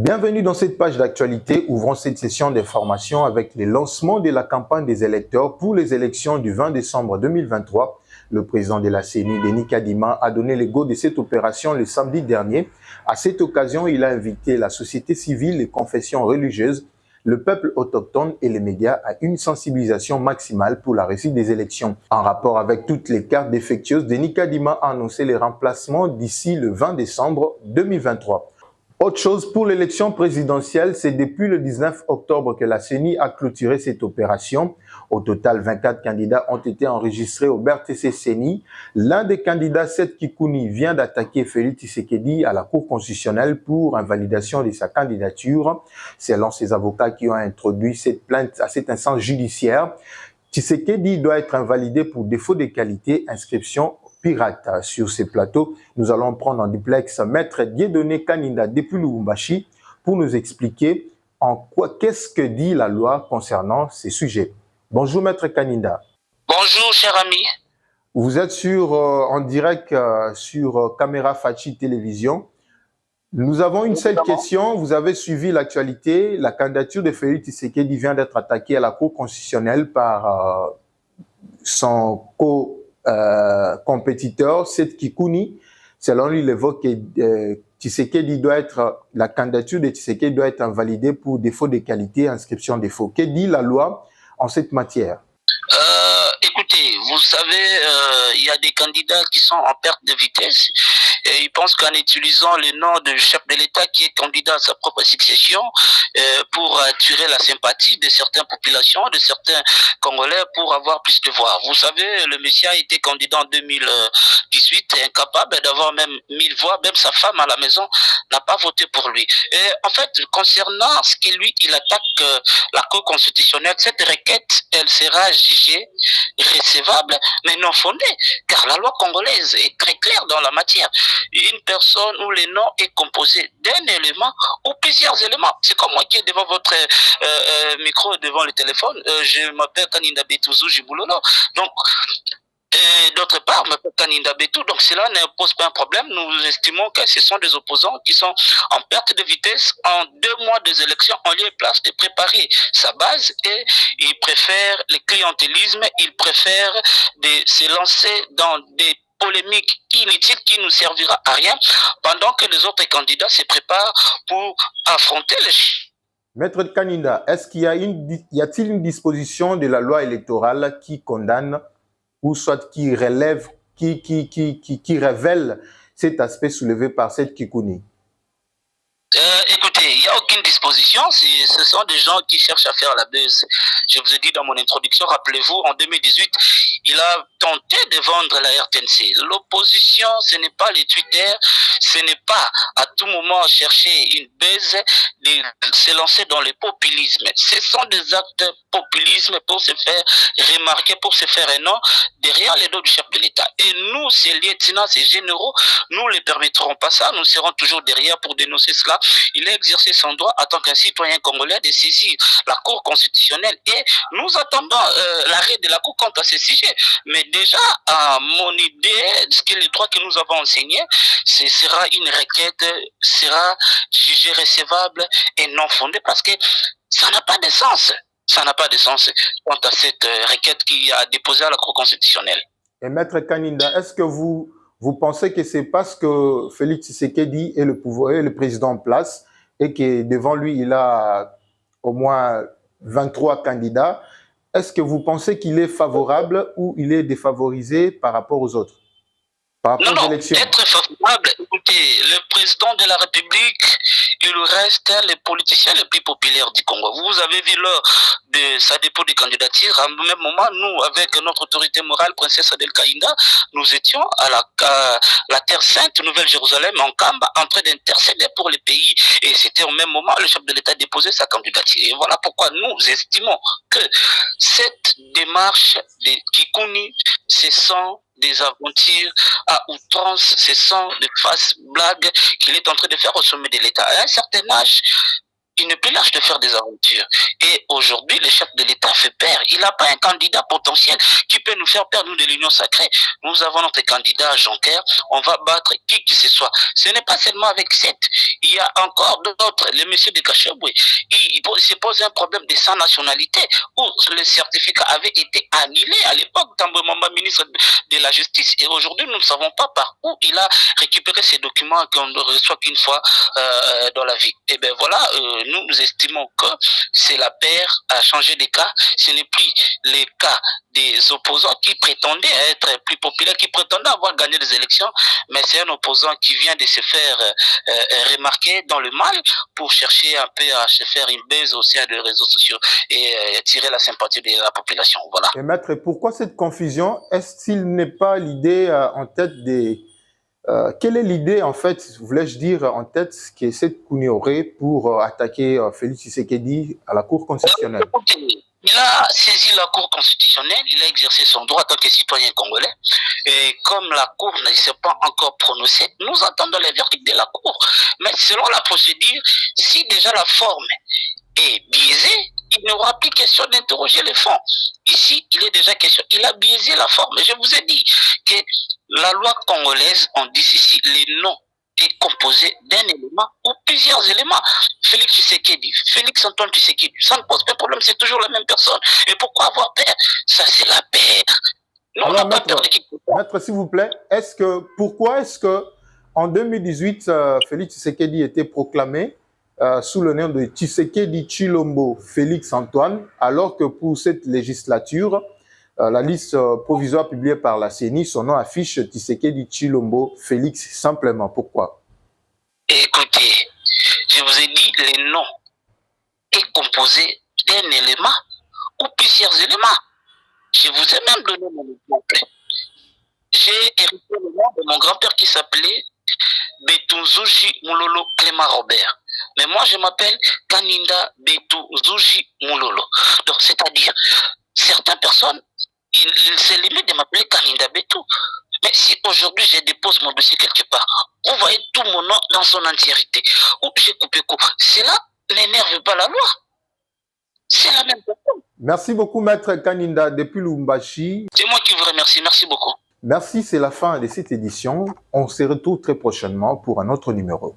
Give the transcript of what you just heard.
Bienvenue dans cette page d'actualité. Ouvrons cette session d'information avec les lancements de la campagne des électeurs pour les élections du 20 décembre 2023. Le président de la CENI, Denis Kadima, a donné le go de cette opération le samedi dernier. À cette occasion, il a invité la société civile, les confessions religieuses, le peuple autochtone et les médias à une sensibilisation maximale pour la réussite des élections. En rapport avec toutes les cartes défectueuses, Denis Kadima a annoncé les remplacements d'ici le 20 décembre 2023. Autre chose, pour l'élection présidentielle, c'est depuis le 19 octobre que la CENI a clôturé cette opération. Au total, 24 candidats ont été enregistrés au BRTC CENI. L'un des candidats, Seth Kikouni, vient d'attaquer Félix Tshisekedi à la Cour constitutionnelle pour invalidation de sa candidature. Selon ses avocats qui ont introduit cette plainte à cette instance judiciaire, Tshisekedi doit être invalidé pour défaut de qualité, inscription pirate. Sur ces plateaux, nous allons prendre en duplex Maître Dieudonné Kaninda depuis Lubumbashi pour nous expliquer en quoi, qu'est-ce que dit la loi concernant ces sujets. Bonjour Maître Kaninda. Bonjour cher ami. Vous êtes en direct sur Caméra Fachi Télévision. Nous avons une seule question. Vous avez suivi l'actualité. La candidature de Félix Tshisekedi vient d'être attaquée à la Cour constitutionnelle par son compétiteur, Seth Kikouni. Selon lui, il évoque que Tshisekedi la candidature de Tshisekedi doit être invalidée pour défaut de qualité, inscription défaut. Que dit la loi en cette matière? Écoutez, vous savez, il y a des candidats qui sont en perte de vitesse et ils pensent qu'en utilisant le nom du chef de l'État qui est candidat à sa propre succession pour attirer la sympathie de certaines populations, de certains Congolais pour avoir plus de voix. Vous savez, le monsieur a été candidat en 2018, incapable d'avoir même 1000 voix, même sa femme à la maison n'a pas voté pour lui. Et en fait, concernant ce qu'il il attaque la Cour constitutionnelle, cette requête, elle sera jugée recevable, mais non fondée, car la loi congolaise est très claire dans la matière. Une personne où le nom est composé d'un élément ou plusieurs éléments. C'est comme moi qui est devant votre micro, devant le téléphone. Je m'appelle Kaninda Betouzou Jiboulolo. Donc, d'autre part, Kaninda Betou, donc cela ne pose pas un problème. Nous estimons que ce sont des opposants qui sont en perte de vitesse. En 2 mois des élections, on lieu et place de préparer sa base et ils préfèrent le clientélisme, ils préfèrent de se lancer dans des polémiques inutiles qui ne servira à rien pendant que les autres candidats se préparent pour affronter les... Maître Kaninda, est-ce qu'il y a-t-il une disposition de la loi électorale qui condamne ou soit qui relève, qui révèle cet aspect soulevé par Seth Kikouni? Écoutez, il n'y a aucune disposition, ce sont des gens qui cherchent à faire la buzz. Je vous ai dit dans mon introduction, rappelez-vous, en 2018, il a tenté de vendre la RTNC. L'opposition, ce n'est pas les Twitter, ce n'est pas à tout moment chercher une buzz, de se lancer dans le populisme. Ce sont des actes populisme pour se faire remarquer, pour se faire un nom derrière les dos du chef de l'État. Et nous, ces lieutenants, ces généraux, nous ne les permettrons pas ça, nous serons toujours derrière pour dénoncer cela. Il a exercé son droit en tant qu'un citoyen congolais de saisir la Cour constitutionnelle et nous attendons l'arrêt de la Cour quant à ce sujet. Mais déjà, mon idée, ce que les droits que nous avons enseignés, ce sera une requête, sera jugée recevable et non fondée parce que ça n'a pas de sens. Ça n'a pas de sens quant à cette requête qui a déposée à la Cour constitutionnelle. Et Maître Kaninda, est-ce que vous pensez que c'est parce que Félix Tshisekedi est le pouvoir, est le président en place et que devant lui, il a au moins 23 candidats, est-ce que vous pensez qu'il est favorable ou il est défavorisé par rapport aux autres? Non, être favorable, écoutez, le président de la République, il reste les politiciens les plus populaires du Congo. Vous avez vu lors de sa dépôt de candidature, à un même moment, nous, avec notre autorité morale, Princesse Adel Kaïnda, nous étions à la Terre Sainte, Nouvelle-Jérusalem, en Kamba, en train d'intercéder pour le pays. Et c'était au même moment, le chef de l'État déposait sa candidature. Et voilà pourquoi nous estimons que cette démarche de Kikouni, ce sont des aventures à outrance, ce sont des fausses blagues qu'il est en train de faire au sommet de l'État. À un certain âge, il n'est plus lâche de faire des aventures. Et aujourd'hui, le chef de l'État fait peur. Il n'a pas un candidat potentiel qui peut nous faire peur, nous, de l'Union sacrée. Nous avons notre candidat Jonker. On va battre qui que ce soit. Ce n'est pas seulement avec 7. Il y a encore d'autres, le monsieur de Kacheboué, il se pose un problème de sans nationalité où le certificat avait été annulé à l'époque, Tambo Mamba, ministre de la Justice. Et aujourd'hui, nous ne savons pas par où il a récupéré ces documents qu'on ne reçoit qu'une fois dans la vie. Et bien voilà, nous estimons que c'est la paire à changer de cas. Ce n'est plus les cas des opposants qui prétendaient être plus populaires, qui prétendaient avoir gagné des élections, mais c'est un opposant qui vient de se faire remarquer dans le mal pour chercher un peu à se faire une baise au sein des réseaux sociaux et tirer la sympathie de la population. Voilà. Et maître, pourquoi cette confusion? Est-ce qu'il n'est pas l'idée en tête des... quelle est l'idée, en fait, voulais-je dire, en tête, que cette Kounioré pour attaquer Félix Tshisekedi à la Cour constitutionnelle? Il a saisi la Cour constitutionnelle, il a exercé son droit en tant que citoyen congolais. Et comme la Cour ne s'est pas encore prononcée, nous attendons les verdicts de la Cour. Mais selon la procédure, si déjà la forme est biaisée, il n'y aura plus question d'interroger les fonds. Ici, il est déjà question. Il a biaisé la forme. Je vous ai dit que la loi congolaise, on dit ici, les noms est composé d'un élément ou plusieurs éléments. Félix Tshisekedi, Félix Antoine Tshisekedi, ça ne pose pas de problème, c'est toujours la même personne. Et pourquoi avoir peur? Ça, c'est la paix. Non, alors, maître, s'il vous plaît, pourquoi est-ce que en 2018, Félix Tshisekedi était proclamé sous le nom de Tshisekedi Tshilombo Félix Antoine, alors que pour cette législature, la liste provisoire publiée par la CENI, son nom affiche Tshisekedi Tshilombo Félix simplement. Pourquoi? Écoutez, je vous ai dit, les noms est composé d'un élément ou plusieurs éléments. Je vous ai même donné mon exemple. J'ai hérité le nom de mon grand-père qui s'appelait Betunzuji Mulolo Clément Robert. Mais moi, je m'appelle Kaninda Betunzuji Mulolo. Donc, c'est-à-dire, certaines personnes, ils se limitent de m'appeler Kaninda Betou. Mais si aujourd'hui je dépose mon dossier quelque part, vous voyez tout mon nom dans son entièreté, ou j'ai coupé coup, cela n'énerve pas la loi. C'est la même personne. Merci beaucoup, maître Kaninda, depuis Lumbashi. C'est moi qui vous remercie. Merci beaucoup. Merci, c'est la fin de cette édition. On se retrouve très prochainement pour un autre numéro.